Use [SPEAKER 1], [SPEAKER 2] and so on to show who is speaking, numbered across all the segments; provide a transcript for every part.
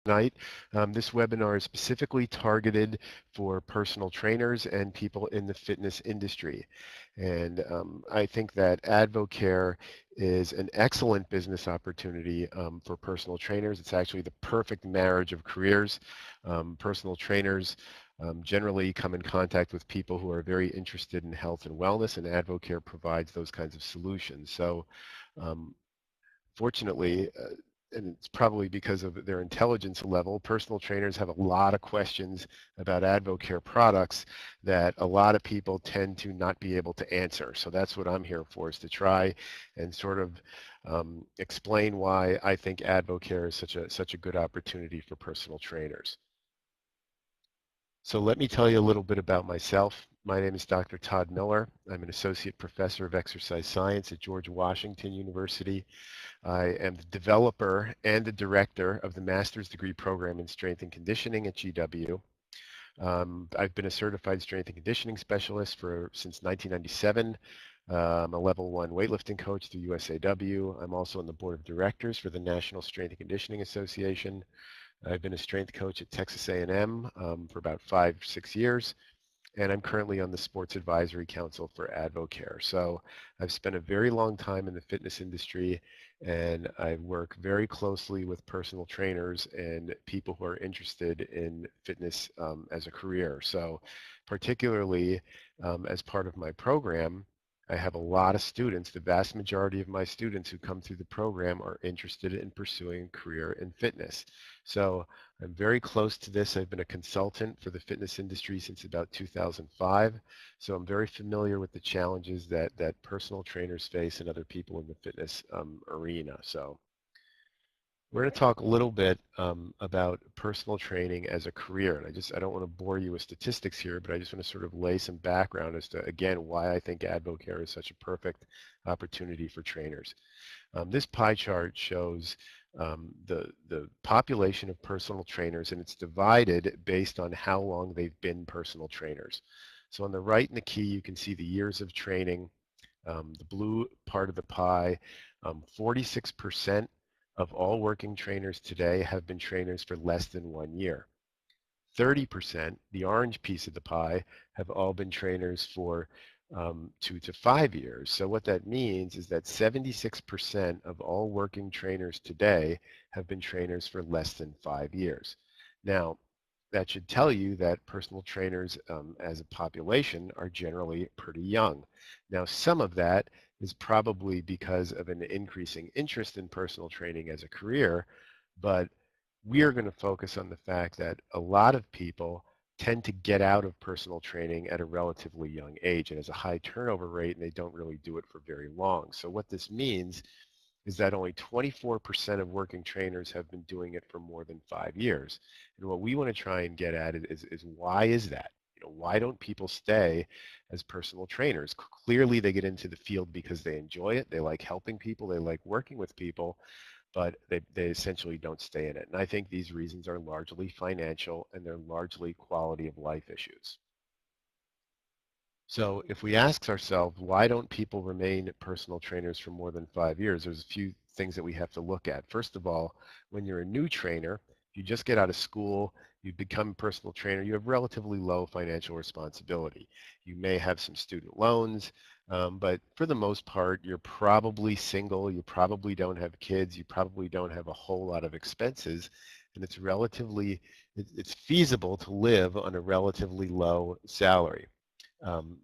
[SPEAKER 1] Tonight. This webinar is specifically targeted for personal trainers and people in the fitness industry. And I think that AdvoCare is an excellent business opportunity for personal trainers. It's actually the perfect marriage of careers. Personal trainers generally come in contact with people who are very interested in health and wellness, and AdvoCare provides those kinds of solutions. So um, fortunately, and it's probably because of their intelligence level, personal trainers have a lot of questions about AdvoCare products that a lot of people tend to not be able to answer. So that's what I'm here for, is to try and sort of explain why I think AdvoCare is such a good opportunity for personal trainers. So let me tell you a little bit about myself. My name is Dr. Todd Miller. I'm an associate professor of exercise science at George Washington University. I am the developer and the director of the master's degree program in strength and conditioning at GW. I've been a certified strength and conditioning specialist since 1997. I'm a level 1 weightlifting coach through USAW. I'm also on the board of directors for the National Strength and Conditioning Association. I've been a strength coach at Texas A&M for about 5-6 years, and I'm currently on the Sports Advisory Council for AdvoCare. So I've spent a very long time in the fitness industry, and I work very closely with personal trainers and people who are interested in fitness as a career. So particularly as part of my program, I have a lot of students. The vast majority of my students who come through the program are interested in pursuing a career in fitness. So I'm very close to this. I've been a consultant for the fitness industry since about 2005. So I'm very familiar with the challenges that personal trainers face and other people in the fitness arena. So we're going to talk a little bit about personal training as a career. And I don't want to bore you with statistics here, but I just want to sort of lay some background as to, again, why I think AdvoCare is such a perfect opportunity for trainers. This pie chart shows the population of personal trainers, and it's divided based on how long they've been personal trainers. So on the right in the key, you can see the years of training. The blue part of the pie, 46% of all working trainers today have been trainers for less than 1 year. 30%, the orange piece of the pie, have all been trainers for 2 to 5 years. So what that means is that 76% of all working trainers today have been trainers for less than 5 years. Now, that should tell you that personal trainers as a population are generally pretty young. Now, some of that is probably because of an increasing interest in personal training as a career, but we are going to focus on the fact that a lot of people tend to get out of personal training at a relatively young age. It has a high turnover rate, and they don't really do it for very long. So what this means is that only 24% of working trainers have been doing it for more than 5 years. And what we want to try and get at is why is that? Why don't people stay as personal trainers? Clearly, they get into the field because they enjoy it. They like helping people. They like working with people, but they essentially don't stay in it. And I think these reasons are largely financial, and they're largely quality of life issues. So if we ask ourselves, why don't people remain personal trainers for more than 5 years, there's a few things that we have to look at. First of all, when you're a new trainer, you just get out of school, you become a personal trainer, you have relatively low financial responsibility. You may have some student loans, but for the most part, you're probably single, you probably don't have kids, you probably don't have a whole lot of expenses, and it's feasible to live on a relatively low salary,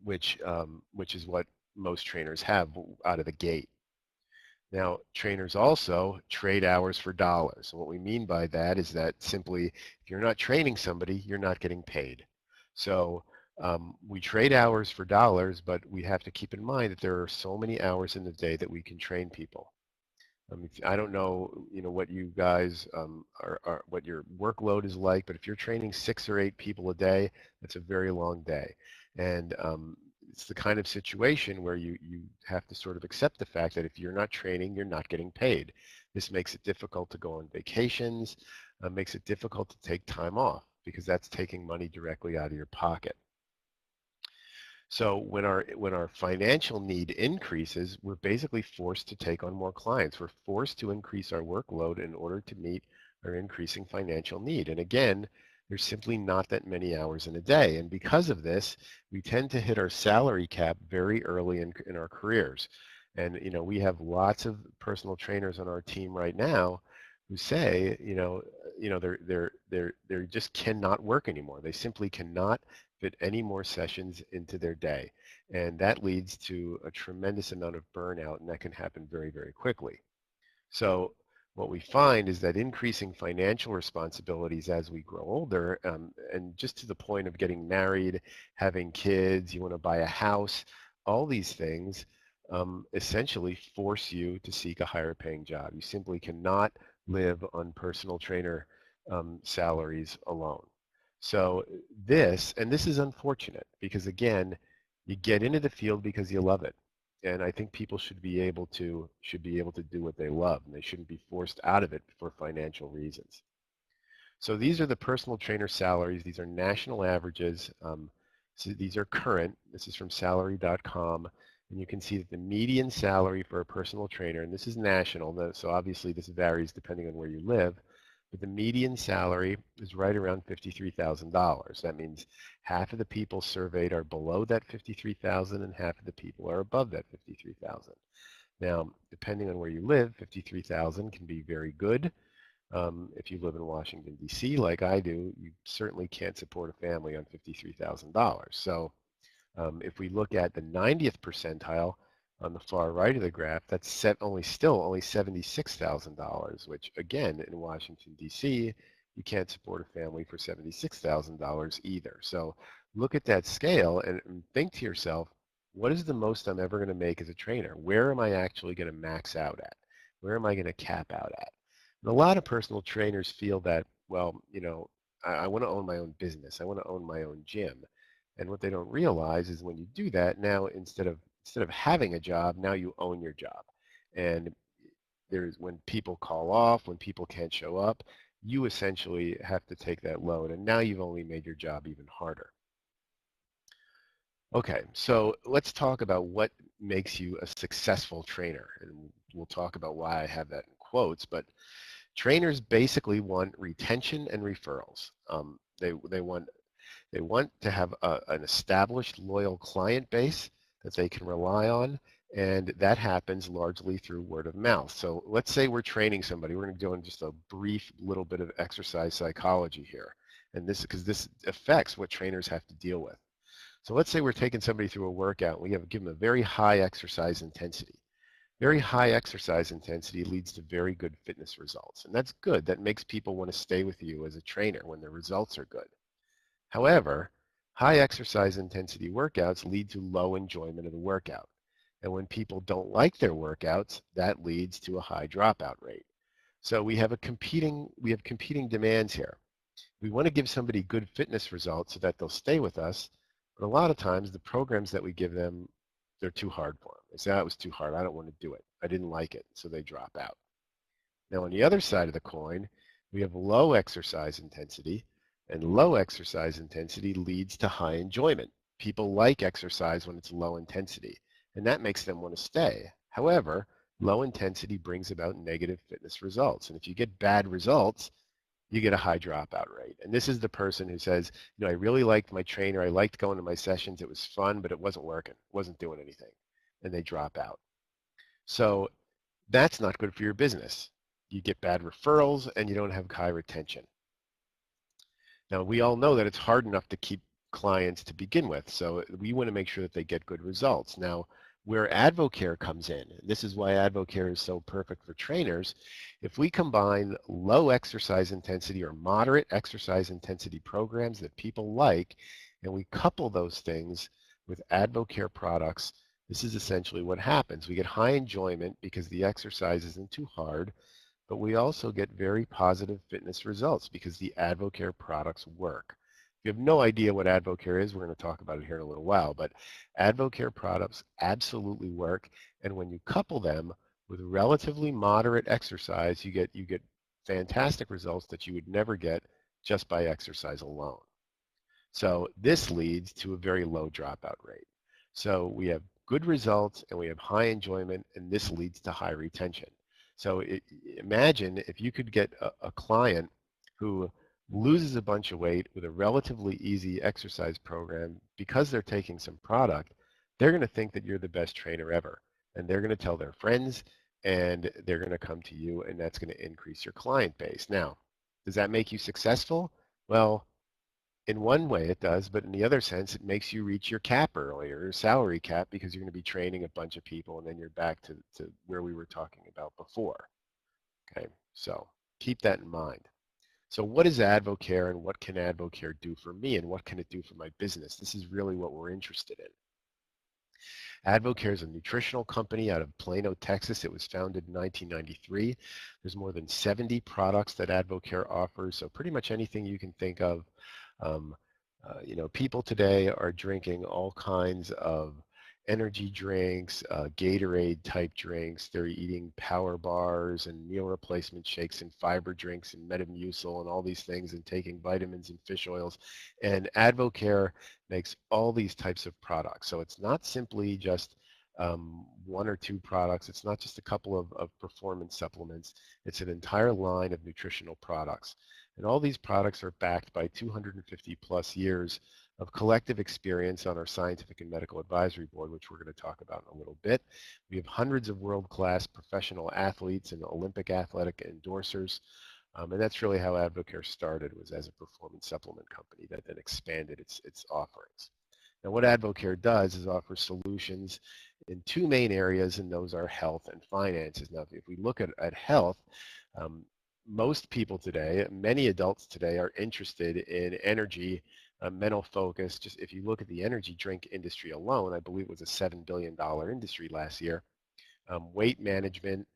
[SPEAKER 1] which is what most trainers have out of the gate. Now, trainers also trade hours for dollars. And what we mean by that is that simply, if you're not training somebody, you're not getting paid. So we trade hours for dollars, but we have to keep in mind that there are so many hours in the day that we can train people. I don't know, what you guys what your workload is like, but if you're training 6 or 8 people a day, that's a very long day. And it's the kind of situation where you have to sort of accept the fact that if you're not training, you're not getting paid. This makes it difficult to go on vacations, makes it difficult to take time off, because that's taking money directly out of your pocket. So when our financial need increases, we're basically forced to take on more clients. We're forced to increase our workload in order to meet our increasing financial need. And again, there's simply not that many hours in a day. And because of this, we tend to hit our salary cap very early in our careers. And, we have lots of personal trainers on our team right now who say, they just cannot work anymore. They simply cannot fit any more sessions into their day. And that leads to a tremendous amount of burnout, and that can happen very, very quickly. So what we find is that increasing financial responsibilities as we grow older, and just to the point of getting married, having kids, you want to buy a house, all these things essentially force you to seek a higher paying job. You simply cannot live on personal trainer salaries alone. So this is unfortunate because again, you get into the field because you love it. And I think people should be able to do what they love, and they shouldn't be forced out of it for financial reasons. So these are the personal trainer salaries. These are national averages. So these are current. This is from salary.com. And you can see that the median salary for a personal trainer, and this is national, so obviously this varies depending on where you live, but the median salary is right around $53,000. That means half of the people surveyed are below that 53,000 and half of the people are above that 53,000. Now, depending on where you live, 53,000 can be very good. If you live in Washington, D.C., like I do, you certainly can't support a family on $53,000. So if we look at the 90th percentile on the far right of the graph, that's only $76,000, which again, in Washington, D.C., you can't support a family for $76,000 either. So look at that scale and think to yourself, what is the most I'm ever going to make as a trainer? Where am I actually going to max out at? Where am I going to cap out at? And a lot of personal trainers feel that, well, I want to own my own business. I want to own my own gym. And what they don't realize is when you do that, now instead of having a job, now you own your job. And when people call off, when people can't show up, you essentially have to take that load. And now you've only made your job even harder. Okay, so let's talk about what makes you a successful trainer. And we'll talk about why I have that in quotes, but trainers basically want retention and referrals. They want to have an established loyal client base that they can rely on, and that happens largely through word of mouth. So let's say we're training somebody. We're going to do just a brief little bit of exercise psychology here, and because this affects what trainers have to deal with. So let's say we're taking somebody through a workout. We give them a very high exercise intensity. Very high exercise intensity leads to very good fitness results, and that's good. That makes people want to stay with you as a trainer when the results are good. However, high exercise intensity workouts lead to low enjoyment of the workout. And when people don't like their workouts, that leads to a high dropout rate. So we have competing demands here. We want to give somebody good fitness results so that they'll stay with us, but a lot of times the programs that we give them, they're too hard for them. They say, oh, it was too hard. I don't want to do it. I didn't like it. So they drop out. Now on the other side of the coin, we have low exercise intensity, and low exercise intensity leads to high enjoyment. People like exercise when it's low intensity, and that makes them want to stay. However, low intensity brings about negative fitness results, and if you get bad results, you get a high dropout rate. And this is the person who says, I really liked my trainer, I liked going to my sessions, it was fun, but it wasn't working, it wasn't doing anything, and they drop out. So that's not good for your business. You get bad referrals and you don't have high retention. Now, we all know that it's hard enough to keep clients to begin with, so we want to make sure that they get good results. Now, where AdvoCare comes in, this is why AdvoCare is so perfect for trainers, if we combine low exercise intensity or moderate exercise intensity programs that people like, and we couple those things with AdvoCare products, this is essentially what happens. We get high enjoyment because the exercise isn't too hard, but we also get very positive fitness results because the AdvoCare products work. If you have no idea what AdvoCare is, we're going to talk about it here in a little while, but AdvoCare products absolutely work, and when you couple them with relatively moderate exercise, you get fantastic results that you would never get just by exercise alone. So this leads to a very low dropout rate. So we have good results and we have high enjoyment, and this leads to high retention. So imagine if you could get a client who loses a bunch of weight with a relatively easy exercise program because they're taking some product, they're going to think that you're the best trainer ever. And they're going to tell their friends and they're going to come to you, and that's going to increase your client base. Now, does that make you successful? Well, in one way it does, but in the other sense, it makes you reach your cap earlier, your salary cap, because you're going to be training a bunch of people, and then you're back to where we were talking about before. Okay, so keep that in mind. So what is AdvoCare, and what can AdvoCare do for me, and what can it do for my business? This is really what we're interested in. AdvoCare is a nutritional company out of Plano, Texas. It was founded in 1993. There's more than 70 products that AdvoCare offers, so pretty much anything you can think of. Um, People today are drinking all kinds of energy drinks, Gatorade type drinks. They're eating power bars and meal replacement shakes and fiber drinks and Metamucil and all these things, and taking vitamins and fish oils. And AdvoCare makes all these types of products. So it's not simply just one or two products. It's not just a couple of performance supplements. It's an entire line of nutritional products. And all these products are backed by 250 plus years of collective experience on our scientific and medical advisory board, which we're going to talk about in a little bit. We have hundreds of world-class professional athletes and Olympic athletic endorsers. And that's really how AdvoCare started, was as a performance supplement company that then expanded its offerings. Now, what AdvoCare does is offer solutions in two main areas, and those are health and finances. Now, if we look at health, um, most people today, many adults today, are interested in energy, mental focus. Just if you look at the energy drink industry alone, I believe it was a $7 billion industry last year. Weight management,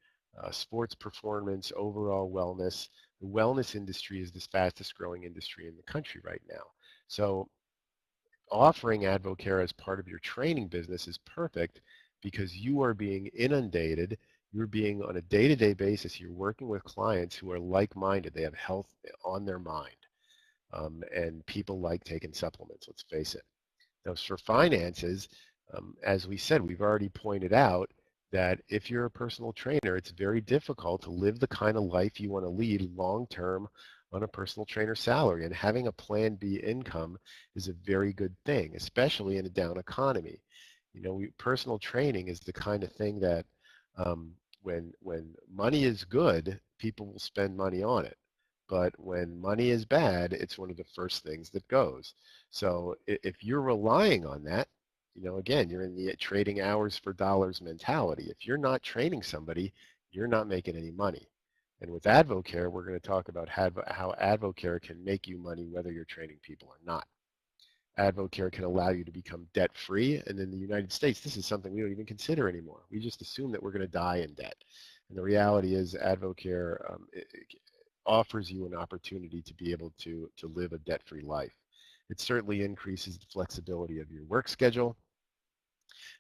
[SPEAKER 1] sports performance, overall wellness. The wellness industry is the fastest growing industry in the country right now. So offering AdvoCare as part of your training business is perfect, because you are being inundated. You're being, on a day-to-day basis, you're working with clients who are like-minded. They have health on their mind. And people like taking supplements, let's face it. Now, for finances, as we said, we've already pointed out that if you're a personal trainer, it's very difficult to live the kind of life you want to lead long-term on a personal trainer salary. And having a plan B income is a very good thing, especially in a down economy. Personal training is the kind of thing that um, when money is good, people will spend money on it. But when money is bad, it's one of the first things that goes. So if you're relying on that, again, you're in the trading hours for dollars mentality. If you're not training somebody, you're not making any money. And with AdvoCare, we're going to talk about how AdvoCare can make you money whether you're training people or not. AdvoCare can allow you to become debt-free, and in the United States, this is something we don't even consider anymore. We just assume that we're going to die in debt. And the reality is AdvoCare it offers you an opportunity to be able to live a debt-free life. It certainly increases the flexibility of your work schedule.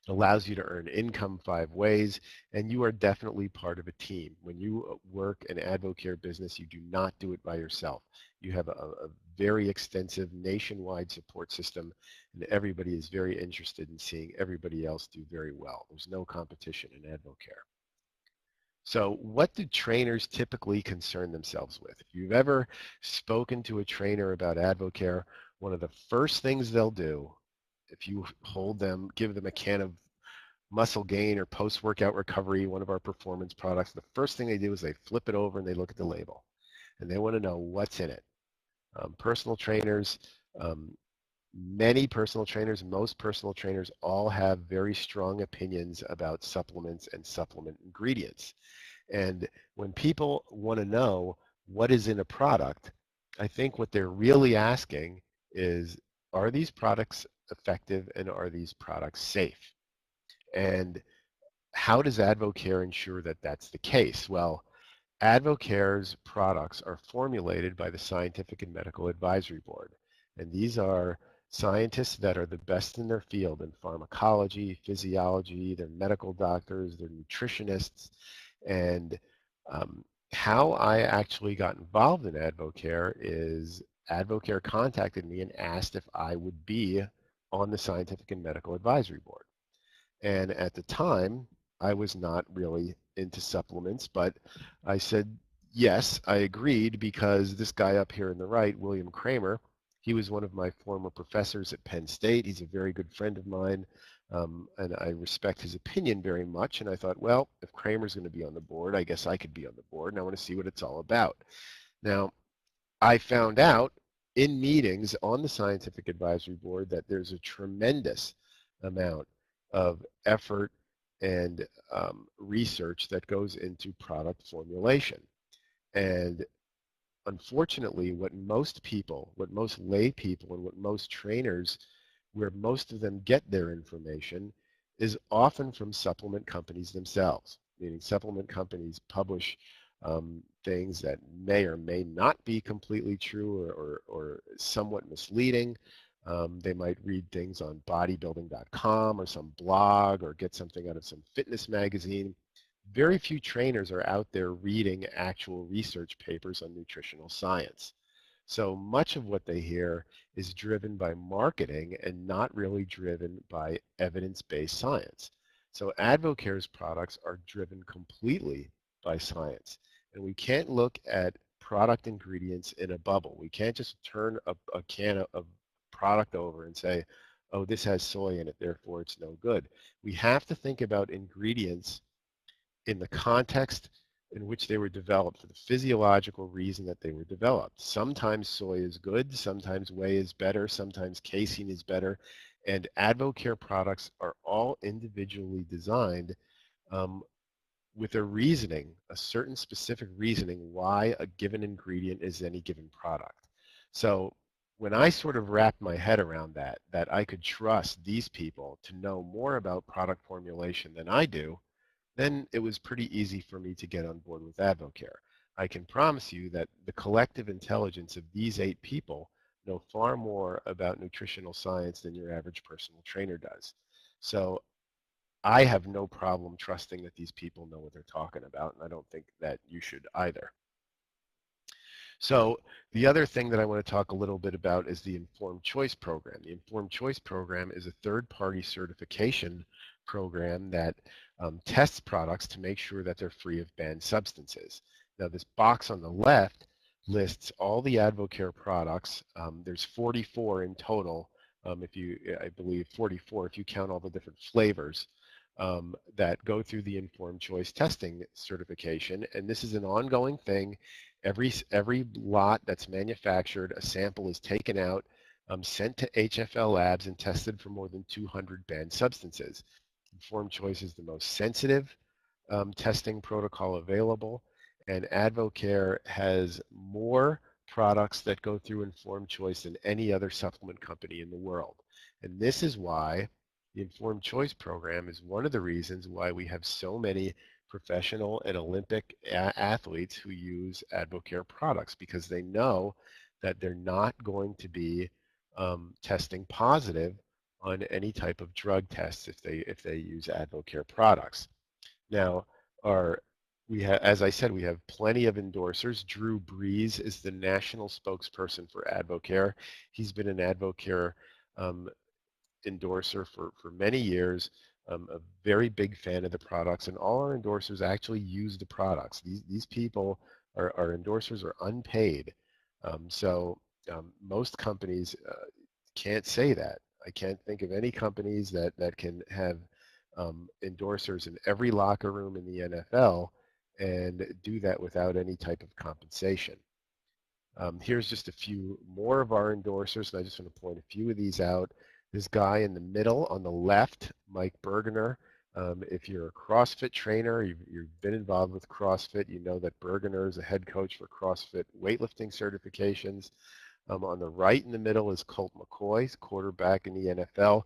[SPEAKER 1] It allows you to earn income 5 ways, and you are definitely part of a team. When you work an AdvoCare business, you do not do it by yourself. You have a very extensive nationwide support system, and everybody is very interested in seeing everybody else do very well. There's no competition in AdvoCare. So what do trainers typically concern themselves with? If you've ever spoken to a trainer about AdvoCare, one of the first things they'll do, if you give them a can of muscle gain or post-workout recovery, one of our performance products, the first thing they do is they flip it over and they look at the label. And they want to know what's in it. Personal trainers, many personal trainers, most personal trainers all have very strong opinions about supplements and supplement ingredients. And when people want to know what is in a product, I think what they're really asking is, are these products effective and are these products safe? And how does AdvoCare ensure that that's the case? Well, AdvoCare's products are formulated by the Scientific and Medical Advisory Board. And these are scientists that are the best in their field in pharmacology, physiology, they're medical doctors, they're nutritionists. And how I actually got involved in AdvoCare is AdvoCare contacted me and asked if I would be on the Scientific and Medical Advisory Board. And at the time, I was not really into supplements, but I said, yes, I agreed because this guy up here on the right, William Kramer, he was one of my former professors at Penn State. He's a very good friend of mine, and I respect his opinion very much. And I thought, well, if Kramer's going to be on the board, I guess I could be on the board, and I want to see what it's all about. Now, I found out in meetings on the scientific advisory board that there's a tremendous amount of effort and research that goes into product formulation. And unfortunately, what most people, what most lay people, and what most trainers, where most of them get their information, is often from supplement companies themselves, meaning supplement companies publish things that may or may not be completely true or somewhat misleading. They might read things on bodybuilding.com or some blog or get something out of some fitness magazine. Very few trainers are out there reading actual research papers on nutritional science. So much of what they hear is driven by marketing and not really driven by evidence-based science. So AdvoCare's products are driven completely by science. And we can't look at product ingredients in a bubble. We can't just turn a can of product over and say, oh, this has soy in it, therefore it's no good. We have to think about ingredients in the context in which they were developed, for the physiological reason that they were developed. Sometimes soy is good, sometimes whey is better, sometimes casein is better, and AdvoCare products are all individually designed with a reasoning, a certain specific reasoning why a given ingredient is any given product. So when I sort of wrapped my head around that I could trust these people to know more about product formulation than I do, then it was pretty easy for me to get on board with AdvoCare. I can promise you that the collective intelligence of these 8 people know far more about nutritional science than your average personal trainer does. So I have no problem trusting that these people know what they're talking about, and I don't think that you should either. So the other thing that I want to talk a little bit about is the Informed Choice Program. The Informed Choice Program is a third-party certification program that tests products to make sure that they're free of banned substances. Now this box on the left lists all the AdvoCare products. There's 44 in total, I believe 44 if you count all the different flavors that go through the Informed Choice testing certification. And this is an ongoing thing. Every lot that's manufactured, a sample is taken out, sent to HFL labs and tested for more than 200 banned substances. Informed Choice is the most sensitive testing protocol available, and AdvoCare has more products that go through Informed Choice than any other supplement company in the world. And this is why the Informed Choice program is one of the reasons why we have so many professional and Olympic athletes who use AdvoCare products, because they know that they're not going to be testing positive on any type of drug tests if they use AdvoCare products. Now, as I said, we have plenty of endorsers. Drew Brees is the national spokesperson for AdvoCare. He's been an AdvoCare endorser for many years, a very big fan of the products, and all our endorsers actually use the products. These people, our endorsers, are unpaid. Most companies can't say that. I can't think of any companies that can have endorsers in every locker room in the NFL and do that without any type of compensation. Here's just a few more of our endorsers, and I just want to point a few of these out. This guy in the middle on the left, Mike Bergener. If you're a CrossFit trainer, you've been involved with CrossFit, you know that Bergener is a head coach for CrossFit weightlifting certifications. On the right in the middle is Colt McCoy, quarterback in the NFL.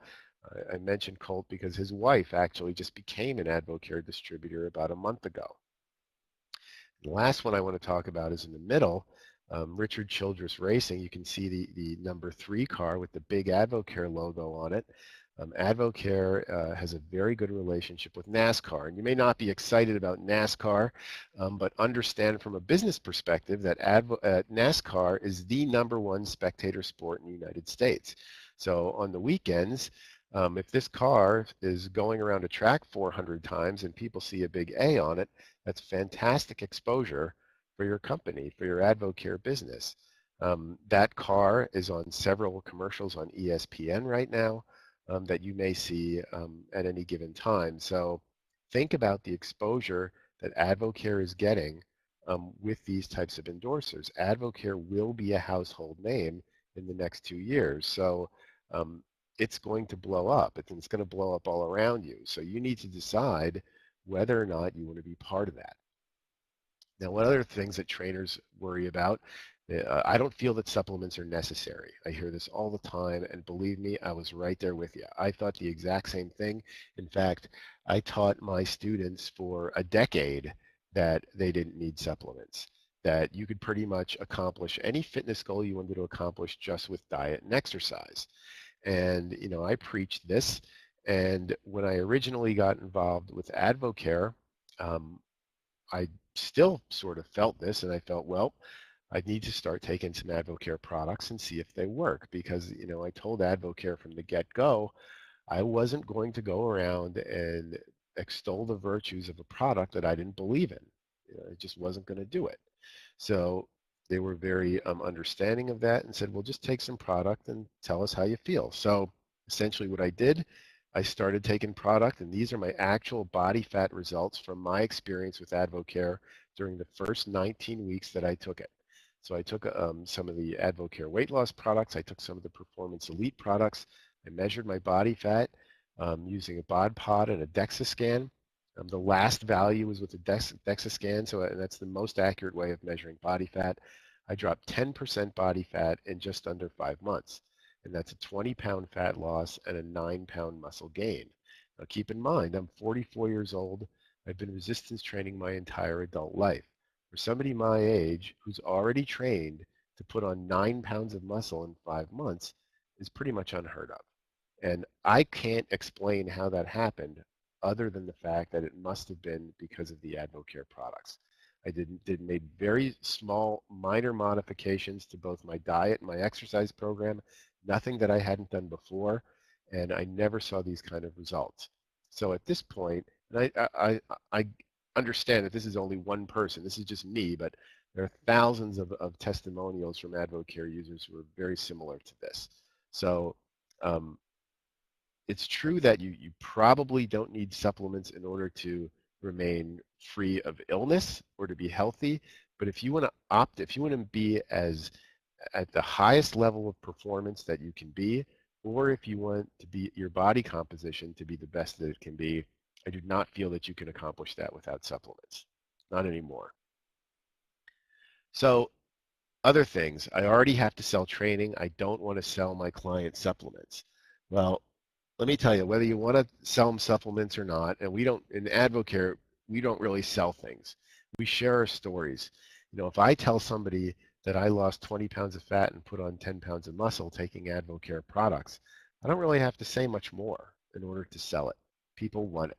[SPEAKER 1] I mentioned Colt because his wife actually just became an AdvoCare distributor about a month ago. The last one I want to talk about is in the middle, Richard Childress Racing. You can see the number 3 car with the big AdvoCare logo on it. AdvoCare has a very good relationship with NASCAR, and you may not be excited about NASCAR, but understand from a business perspective that NASCAR is the #1 spectator sport in the United States. So on the weekends, If this car is going around a track 400 times and people see a big A on it, that's fantastic exposure for your company, for your AdvoCare business. That car is on several commercials on ESPN right now that you may see at any given time. So think about the exposure that AdvoCare is getting with these types of endorsers. AdvoCare will be a household name in the next 2 years. So um, it's going to blow up. It's going to blow up all around you. So you need to decide whether or not you want to be part of that. Now, one other things that trainers worry about, I don't feel that supplements are necessary. I hear this all the time, and believe me, I was right there with you. I thought the exact same thing. In fact, I taught my students for a decade that they didn't need supplements, that you could pretty much accomplish any fitness goal you wanted to accomplish just with diet and exercise. And, I preached this. And when I originally got involved with AdvoCare, um, I still sort of felt this, and I felt, well, I need to start taking some AdvoCare products and see if they work because, I told AdvoCare from the get-go, I wasn't going to go around and extol the virtues of a product that I didn't believe in. I just wasn't going to do it. So they were very understanding of that and said, well, just take some product and tell us how you feel. So essentially what I did, I started taking product, and these are my actual body fat results from my experience with AdvoCare during the first 19 weeks that I took it. So I took some of the AdvoCare weight loss products. I took some of the Performance Elite products. I measured my body fat using a bod pod and a DEXA scan. The last value was with the DEXA scan, so and that's the most accurate way of measuring body fat. I dropped 10% body fat in just under 5 months, and that's a 20-pound fat loss and a 9-pound muscle gain. Now keep in mind, I'm 44 years old. I've been resistance training my entire adult life. For somebody my age who's already trained to put on 9 pounds of muscle in 5 months is pretty much unheard of. And I can't explain how that happened other than the fact that it must have been because of the AdvoCare products. I did made very small, minor modifications to both my diet and my exercise program, nothing that I hadn't done before, and I never saw these kind of results. So at this point, and I understand that this is only one person, this is just me, but there are thousands of testimonials from AdvoCare users who are very similar to this. So um, it's true that you probably don't need supplements in order to remain free of illness or to be healthy. But if you want to if you want to be as at the highest level of performance that you can be, or if you want to be your body composition to be the best that it can be, I do not feel that you can accomplish that without supplements. Not anymore. So other things, I already have to sell training. I don't want to sell my clients supplements. Well, let me tell you, whether you want to sell them supplements or not, and we don't, in AdvoCare, we don't really sell things. We share our stories. If I tell somebody that I lost 20 pounds of fat and put on 10 pounds of muscle taking AdvoCare products, I don't really have to say much more in order to sell it. People want it.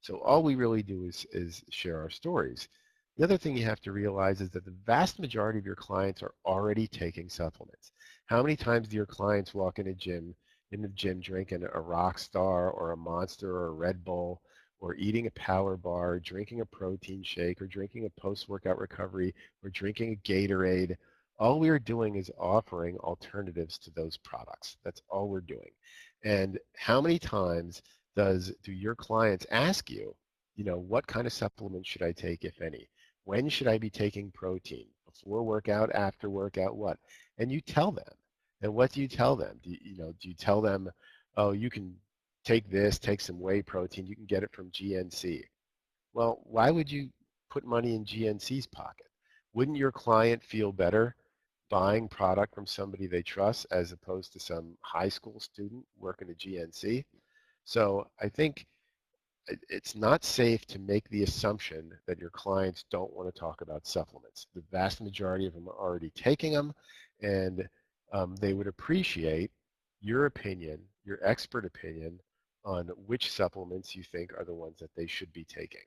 [SPEAKER 1] So all we really do is share our stories. The other thing you have to realize is that the vast majority of your clients are already taking supplements. How many times do your clients walk in the gym drinking a rock star or a monster or a Red Bull or eating a power bar, drinking a protein shake or drinking a post-workout recovery or drinking a Gatorade? All we are doing is offering alternatives to those products. That's all we're doing. And how many times do your clients ask you, what kind of supplements should I take, if any? When should I be taking protein? Before workout, after workout, what? And you tell them. And what do you tell them? Do you tell them, oh, you can take this, take some whey protein, you can get it from GNC? Well, why would you put money in GNC's pocket? Wouldn't your client feel better buying product from somebody they trust as opposed to some high school student working at GNC? So I think it's not safe to make the assumption that your clients don't want to talk about supplements. The vast majority of them are already taking them, and they would appreciate your opinion, your expert opinion, on which supplements you think are the ones that they should be taking.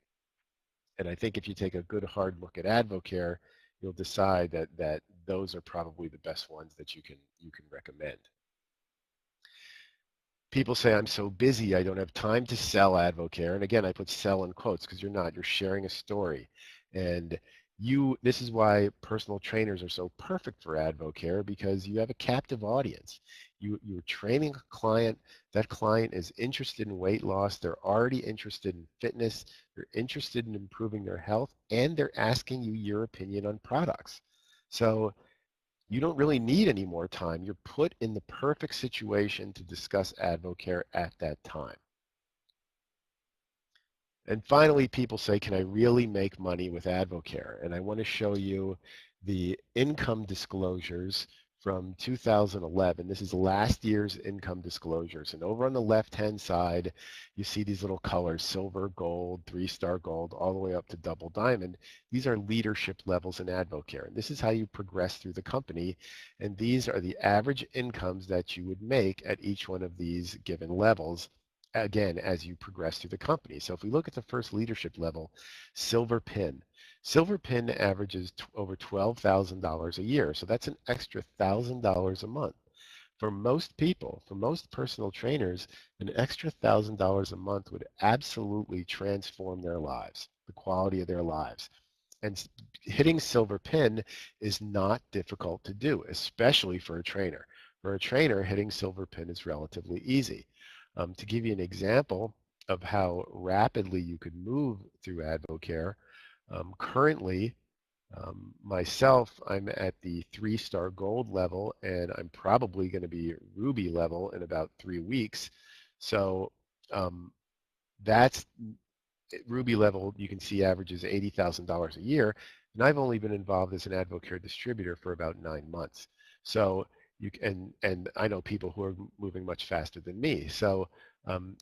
[SPEAKER 1] And I think if you take a good hard look at AdvoCare, you'll decide that those are probably the best ones that you can recommend. People say, I'm so busy, I don't have time to sell AdvoCare. And again, I put sell in quotes because you're not. You're sharing a story. And this is why personal trainers are so perfect for AdvoCare, because you have a captive audience. You're training a client. That client is interested in weight loss. They're already interested in fitness. They're interested in improving their health, and they're asking you your opinion on products. So you don't really need any more time. You're put in the perfect situation to discuss AdvoCare at that time. And finally, people say, can I really make money with AdvoCare? And I want to show you the income disclosures from 2011. This is last year's income disclosures. And over on the left-hand side, you see these little colors, silver, gold, three-star gold, all the way up to double diamond. These are leadership levels in AdvoCare. And this is how you progress through the company. And these are the average incomes that you would make at each one of these given levels, again, as you progress through the company. So if we look at the first leadership level, Silver Pin. Silver Pin averages over $12,000 a year. So that's an extra $1,000 a month. For most people, for most personal trainers, an extra $1,000 a month would absolutely transform their lives, the quality of their lives. And hitting Silver Pin is not difficult to do, especially for a trainer. For a trainer, hitting Silver Pin is relatively easy. To give you an example of how rapidly you could move through AdvoCare, currently, myself, I'm at the three-star gold level, and I'm probably going to be ruby level in about 3 weeks. So um, that's Ruby level, you can see averages $80,000 a year, and I've only been involved as an AdvoCare distributor for about 9 months. So and I know people who are moving much faster than me. So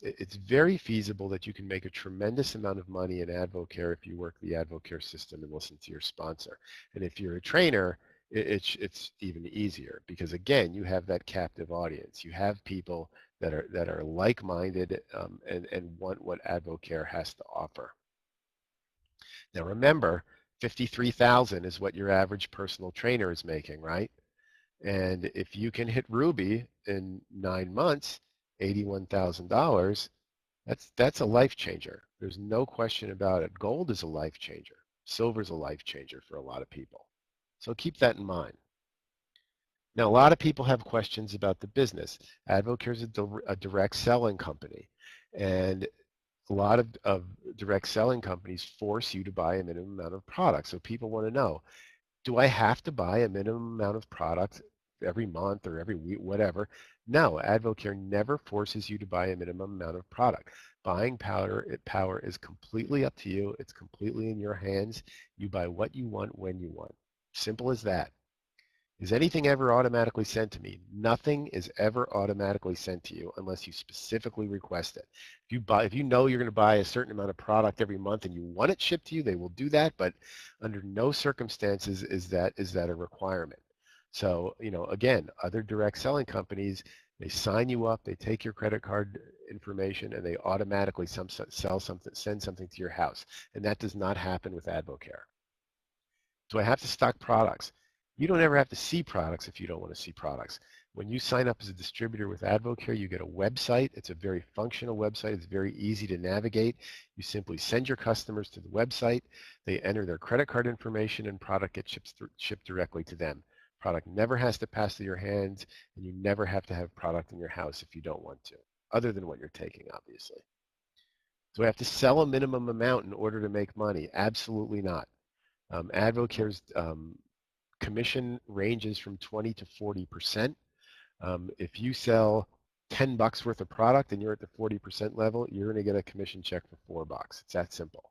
[SPEAKER 1] it's very feasible that you can make a tremendous amount of money in AdvoCare if you work the AdvoCare system and listen to your sponsor. And if you're a trainer, it's even easier, because again, you have that captive audience. You have people that are like-minded, and want what AdvoCare has to offer. Now remember, 53,000 is what your average personal trainer is making, right? And if you can hit Ruby in 9 months, $81,000, that's a life changer. There's no question about it. Gold is a life changer. Silver is a life changer for a lot of people. So keep that in mind. Now, a lot of people have questions about the business. AdvoCare is a direct selling company, and a lot of direct selling companies force you to buy a minimum amount of product. So people want to know, do I have to buy a minimum amount of product every month or every week, whatever? No, AdvoCare never forces you to buy a minimum amount of product. Buying power is completely up to you. It's completely in your hands. You buy what you want when you want. Simple as that. Is anything ever automatically sent to me? Nothing is ever automatically sent to you unless you specifically request it. If you know you're going to buy a certain amount of product every month and you want it shipped to you, they will do that, but under no circumstances is that a requirement. So, again, other direct selling companies, they sign you up, they take your credit card information, and they automatically send something to your house. And that does not happen with AdvoCare. Do I have to stock products? You don't ever have to see products if you don't want to see products. When you sign up as a distributor with AdvoCare, you get a website. It's a very functional website. It's very easy to navigate. You simply send your customers to the website. They enter their credit card information, and product gets shipped directly to them. Product never has to pass through your hands, and you never have to have product in your house if you don't want to, other than what you're taking, obviously. Do I have to sell a minimum amount in order to make money? Absolutely not. AdvoCare's commission ranges from 20 to 40%. If you sell $10 worth of product and you're at the 40% level, you're going to get a commission check for $4. It's that simple.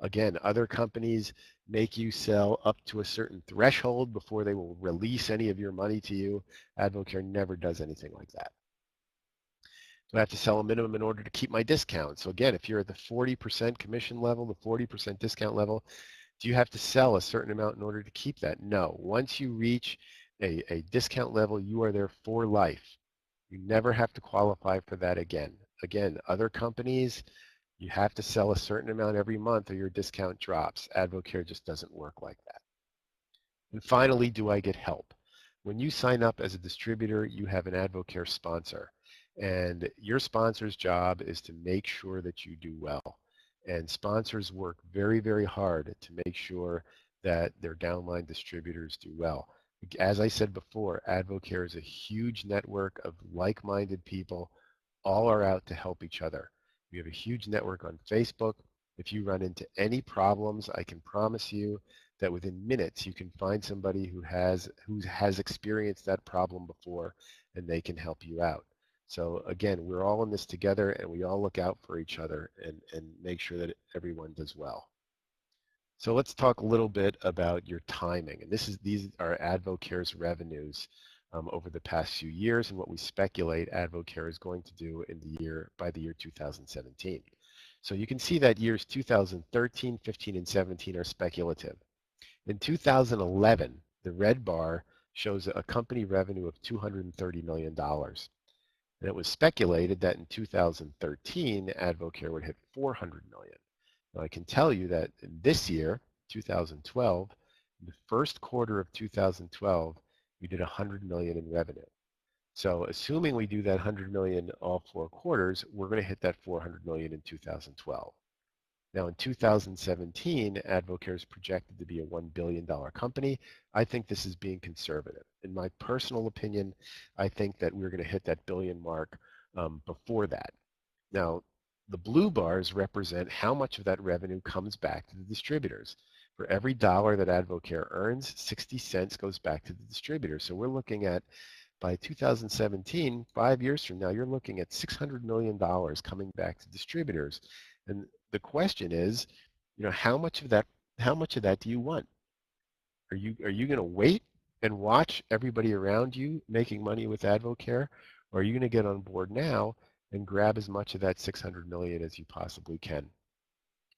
[SPEAKER 1] Again, other companies make you sell up to a certain threshold before they will release any of your money to you. AdvoCare never does anything like that. So I have to sell a minimum in order to keep my discount. So again, if you're at the 40% commission level, the 40% discount level, do you have to sell a certain amount in order to keep that? No. Once you reach a discount level, you are there for life. You never have to qualify for that again. Again, other companies, you have to sell a certain amount every month or your discount drops. AdvoCare just doesn't work like that. And finally, do I get help? When you sign up as a distributor, you have an AdvoCare sponsor. And your sponsor's job is to make sure that you do well. And sponsors work very, very hard to make sure that their downline distributors do well. As I said before, AdvoCare is a huge network of like-minded people. All are out to help each other. We have a huge network on Facebook. If you run into any problems, I can promise you that within minutes you can find somebody who has experienced that problem before, and they can help you out. So again, we're all in this together, and we all look out for each other and make sure that everyone does well. So let's talk a little bit about your timing. And these are AdvoCare's revenues over the past few years and what we speculate AdvoCare is going to do by the year 2017. So you can see that years 2013, 15, and 17 are speculative. In 2011, the red bar shows a company revenue of $230 million. And it was speculated that in 2013, AdvoCare would hit 400 million. Now I can tell you that in this year, 2012, in the first quarter of 2012, we did 100 million in revenue. So assuming we do that 100 million all 4 quarters, we're going to hit that 400 million in 2012. Now in 2017, AdvoCare is projected to be a $1 billion company. I think this is being conservative. In my personal opinion, I think that we're going to hit that billion mark before that. Now, the blue bars represent how much of that revenue comes back to the distributors. For every dollar that AdvoCare earns, 60 cents goes back to the distributor. So we're looking at, by 2017, 5 years from now, you're looking at $600 million coming back to distributors. And the question is, how much of that do you want? Are you going to wait and watch everybody around you making money with AdvoCare, or are you going to get on board now and grab as much of that 600 million as you possibly can?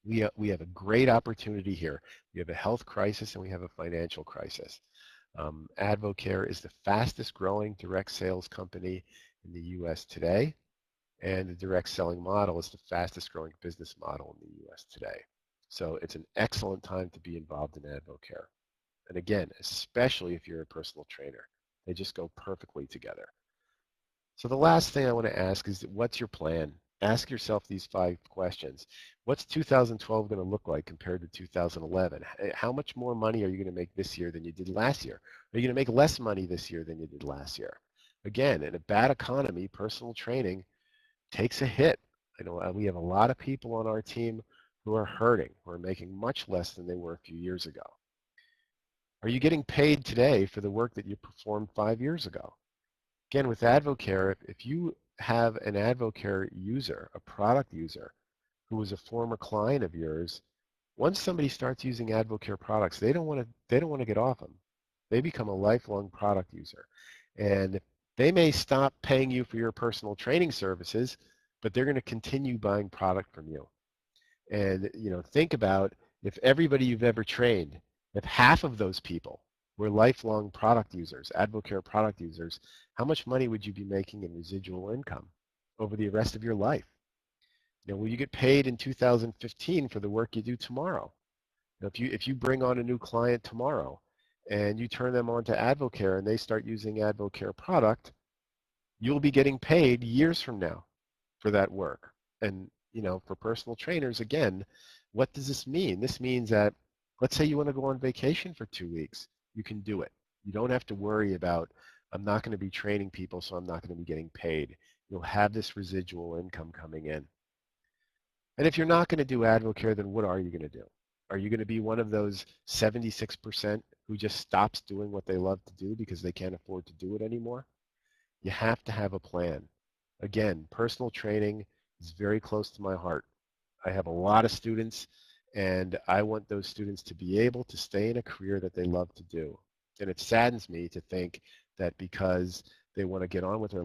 [SPEAKER 1] We have a great opportunity here. We have a health crisis and we have a financial crisis. AdvoCare is the fastest growing direct sales company in the U.S. today, and the direct selling model is the fastest growing business model in the U.S. today. So it's an excellent time to be involved in AdvoCare. And again, especially if you're a personal trainer, they just go perfectly together. So the last thing I want to ask is, what's your plan? Ask yourself these 5 questions. What's 2012 going to look like compared to 2011? How much more money are you going to make this year than you did last year? Are you going to make less money this year than you did last year? Again, in a bad economy, personal training takes a hit. I know we have a lot of people on our team who are hurting, who are making much less than they were a few years ago. Are you getting paid today for the work that you performed 5 years ago? Again, with AdvoCare, if you have an AdvoCare user, a product user, who was a former client of yours, once somebody starts using AdvoCare products, they don't want to get off them. They become a lifelong product user. And they may stop paying you for your personal training services, but they're going to continue buying product from you. And think about, if everybody you've ever trained, if half of those people were lifelong product users, AdvoCare product users, how much money would you be making in residual income over the rest of your life? Will you get paid in 2015 for the work you do tomorrow? If you bring on a new client tomorrow and you turn them on to AdvoCare and they start using AdvoCare product, you'll be getting paid years from now for that work. And for personal trainers, again, what does this mean? This means that, let's say you want to go on vacation for 2 weeks, you can do it. You don't have to worry about, I'm not going to be training people, so I'm not going to be getting paid. You'll have this residual income coming in. And if you're not going to do AdvoCare, then what are you going to do? Are you going to be one of those 76% who just stops doing what they love to do because they can't afford to do it anymore? You have to have a plan. Again, personal training is very close to my heart. I have a lot of students, and I want those students to be able to stay in a career that they love to do. And it saddens me to think that because they want to get on with their